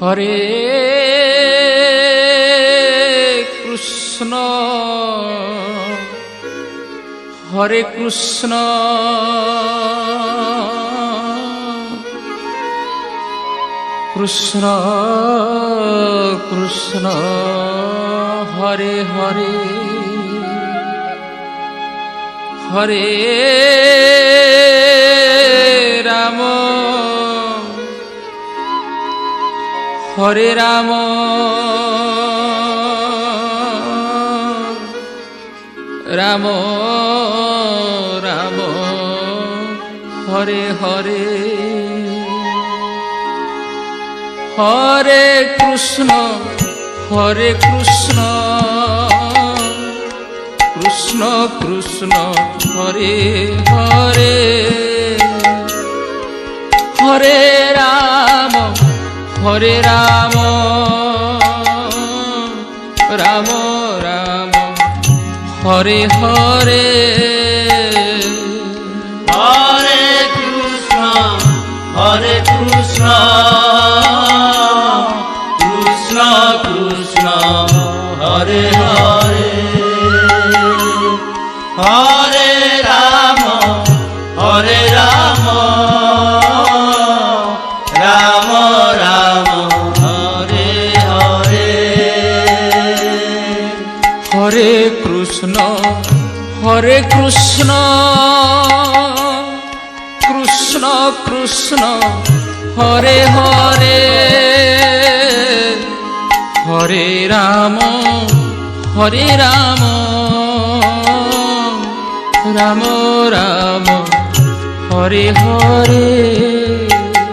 Hare Krishna Hare Krishna Krishna Krishna Hare Hare Hare Ram Hare Ram Ram Ram Hare Hare Hare Krishna Krishna Krishna Hare Hare Hare Ram Ram Ram Hare Hare Hare Krishna Krishna Krishna Hare Hare Hare Ram Ram Ram Hare Hare Hare Krishna Krishna Krishna Hare Hare Hare Ram Ram Ram Hare Hare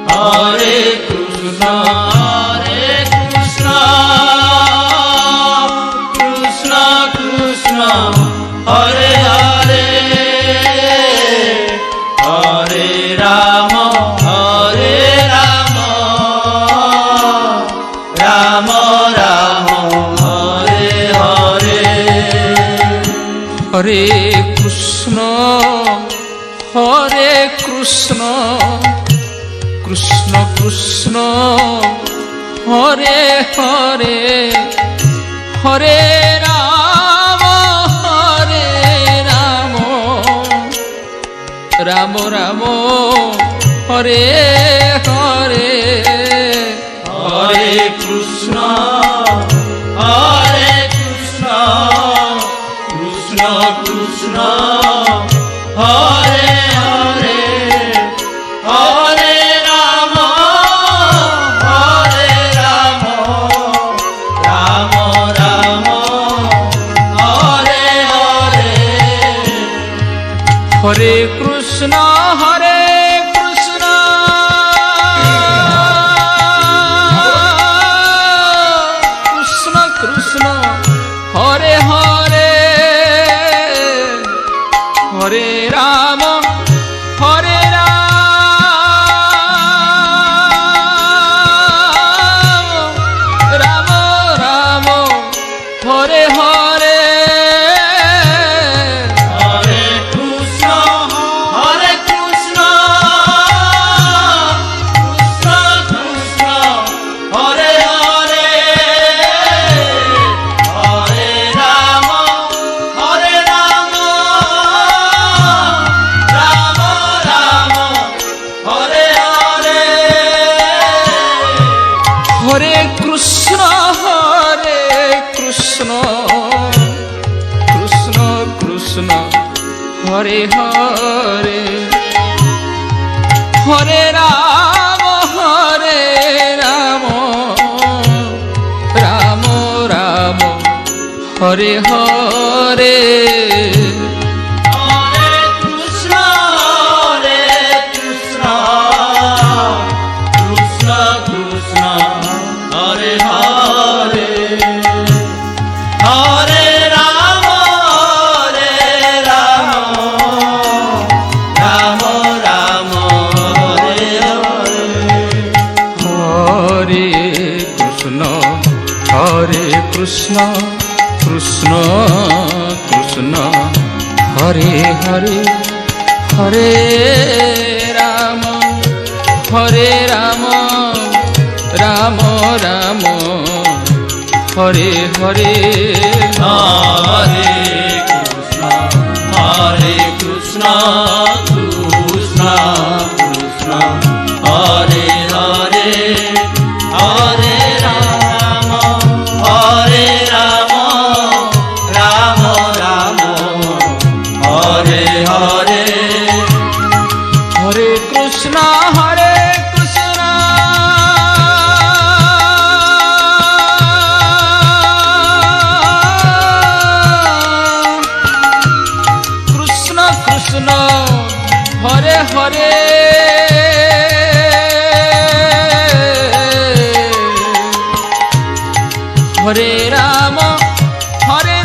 Hare Krishna Krishna Krishna Hare Hare Hare Ram Ram Ram Hare Hare Hare Krishna Krishna Krishna Hare Hare Hare Ram Ram Ram Hare Hare Hare Krishna Krishna Krishna Hare Hare Hare Ram Ram Ram Hare Hare Hare Krishna Krishna Krishna Hare Hare Hare Ram Ram Ram Hare Hare Hare Krishna Krishna Krishna Hare Hare Hare Ram Ram Ram Hare Hare Hare Krishna Krishna Krishna Hare Hare Hare Ram Ram Ram Hare Hare Hare Krishna Krishna Krishna Hare Hare Hare Ram Ram Ram Hare Hare Hare Krishna Krishna Krishna Hare Hare Hare Ram Ram Ram Hare Hare Hare Krishna Krishna Krishna Hare Hare Hare Ram Ram Ram Hare Hare Hare Krishna Krishna Krishna Hare Hare Hare Ram Hare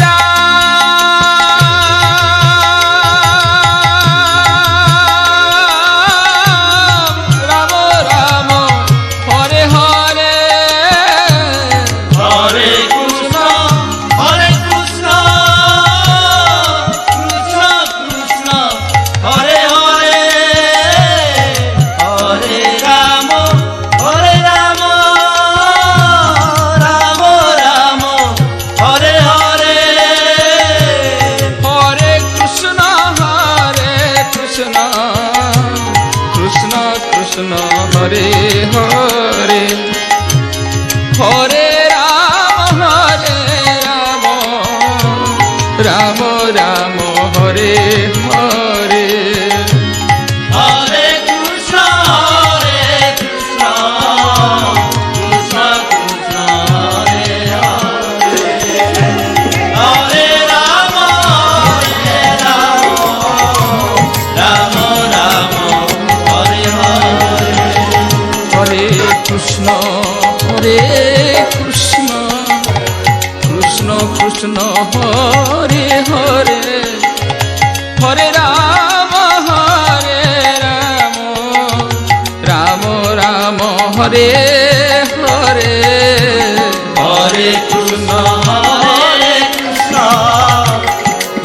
Ram Ram Hare Hare Hare Krishna Krishna Krishna Hare Hare Hare Ram Ram Ram Hare Hare Hare Krishna Krishna Krishna Hare Hare Hare Ram Ram Ram Hare Hare Hare Krishna Krishna Krishna Hare Hare Hare Ram Ram Ram Hare Hare Hare Krishna Krishna Krishna Hare Hare Hare Ram Ram Ram Hare Hare Hare Krishna Krishna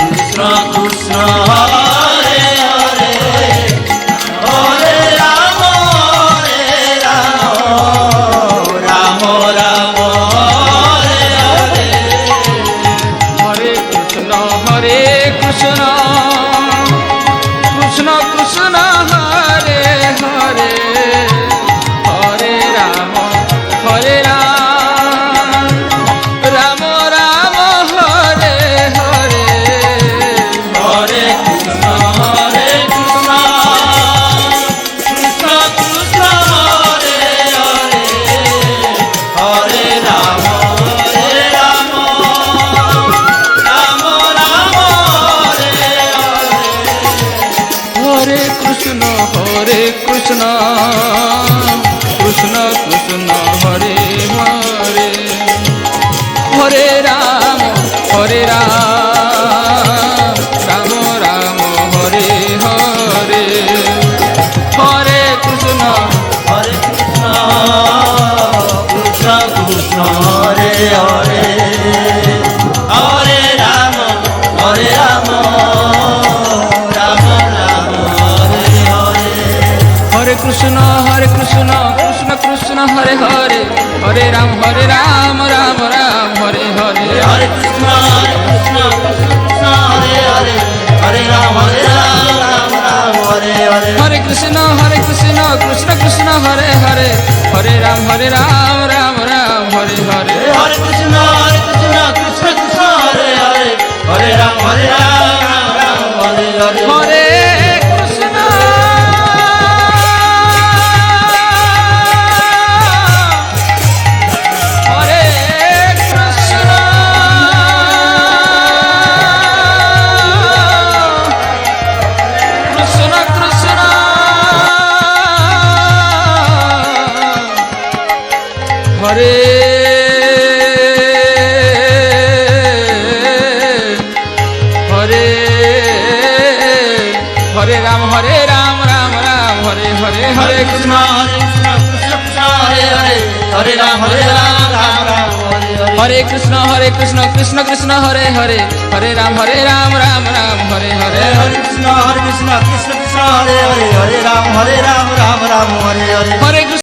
Krishna Krishna Hare Hare Hare Ram Ram Ram Hare Hare Hare Krishna Krishna Krishna Hare Hare Hare Ram Ram Ram Hare Hare Hare Krishna Krishna Krishna Krishna Hare Hare Hare Ram Ram Ram Hare Hare Hare Krishna Krishna Krishna Hare Hare Hare Ram Ram Ram Hare Hare Hare Krishna Krishna Krishna Hare Hare Hare Ram Ram Ram Hare Hare Hare Krishna Krishna Krishna Hare Hare Hare Ram Ram Ram Hare Hare Hare Krishna Krishna Krishna Hare Hare Hare Ram Ram Hare Hare Hare Krishna Krishna Krishna Hare Hare Hare Ram Ram Hare Hare Hare Krishna Krishna Krishna Hare Hare Hare Ram Hare Hare Hare Krishna Hare Krishna Krishna Krishna Hare Hare Hare Ram Ram Hare Hare Hare Krishna Krishna Krishna Hare Hare Hare Ram Ram Ram Hare Hare Krishna Krishna Hare Hare Hare Ram Ram Hare Hare Hare Krishna Krishna Krishna Hare Hare Hare Ram Ram Ram Hare Hare Hare Krishna